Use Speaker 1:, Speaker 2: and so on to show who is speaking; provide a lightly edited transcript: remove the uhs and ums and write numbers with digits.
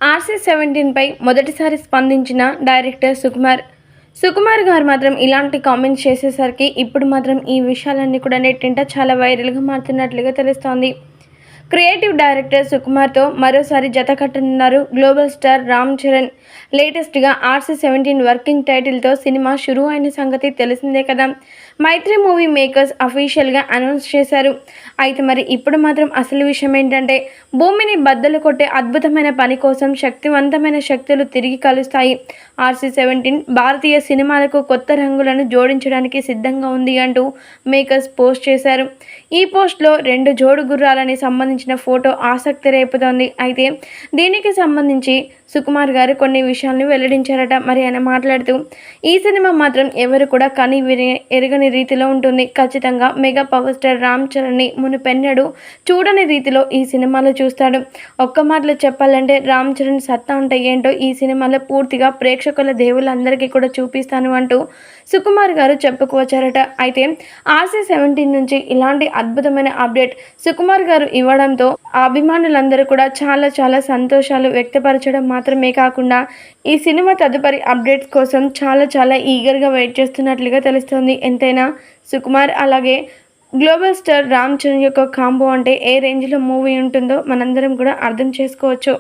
Speaker 1: RC-17పై మొదటిసారి స్పందించిన డైరెక్టర్ సుకుమార్ గారు మాత్రం ఇలాంటి కామెంట్స్ చేసేసరికి ఇప్పుడు మాత్రం ఈ విషయాలన్నీ కూడా నెట్టింట చాలా వైరల్గా మారుతున్నట్లుగా తెలుస్తోంది. క్రియేటివ్ డైరెక్టర్ సుకుమార్తో మరోసారి జత కట్టనున్నారు గ్లోబల్ స్టార్ రామ్ చరణ్. లేటెస్ట్గా RC-17 వర్కింగ్ టైటిల్తో సినిమా షురూ అయిన సంగతి తెలిసిందే కదా. మైత్రి మూవీ మేకర్స్ అఫీషియల్గా అనౌన్స్ చేశారు. అయితే మరి ఇప్పుడు మాత్రం అసలు విషయం ఏంటంటే, భూమిని బద్దలు కొట్టే అద్భుతమైన పని కోసం శక్తివంతమైన శక్తులు తిరిగి కలుస్తాయి. RC-17 భారతీయ సినిమాలకు కొత్త రంగులను జోడించడానికి సిద్ధంగా ఉంది అంటూ మేకర్స్ పోస్ట్ చేశారు. ఈ పోస్ట్లో 2 జోడు గుర్రాలని సంబంధించిన ఫోటో ఆసక్తి రేపుతోంది. అయితే దీనికి సంబంధించి సుకుమార్ గారు కొన్ని విషయాలను వెల్లడించారట. మరి ఆయన మాట్లాడుతూ, ఈ సినిమా మాత్రం ఎవరు కూడా కని ఎరగని రీతిలో ఉంటుంది. ఖచ్చితంగా మెగా పవర్ స్టార్ రామ్ చరణ్ని మునుపెన్నడూ చూడని రీతిలో ఈ సినిమాలో చూస్తాడు. ఒక్క మాటలో చెప్పాలంటే రామ్ చరణ్ సత్తా అంటే ఏంటో ఈ సినిమాలో పూర్తిగా ప్రేక్షకుల దేవుళ్ళందరికీ కూడా చూపిస్తాను అంటూ సుకుమార్ గారు చెప్పుకువచ్చారట. అయితే RC-17 నుంచి ఇలాంటి అద్భుతమైన అప్డేట్ సుకుమార్ గారు ఇవ్వడంతో అభిమానులందరూ కూడా చాలా సంతోషాలు వ్యక్తపరచడం మాత్రమే కాకుండా ఈ సినిమా తదుపరి అప్డేట్స్ కోసం చాలా ఈగర్గా వెయిట్ చేస్తున్నట్లుగా తెలుస్తోంది. ఎంతైనా సుకుమార్ అలాగే గ్లోబల్ స్టార్ రామ్ చరణ్ యొక్క కాంబో అంటే ఏ రేంజ్లో మూవీ ఉంటుందో మనందరం కూడా అర్థం చేసుకోవచ్చు.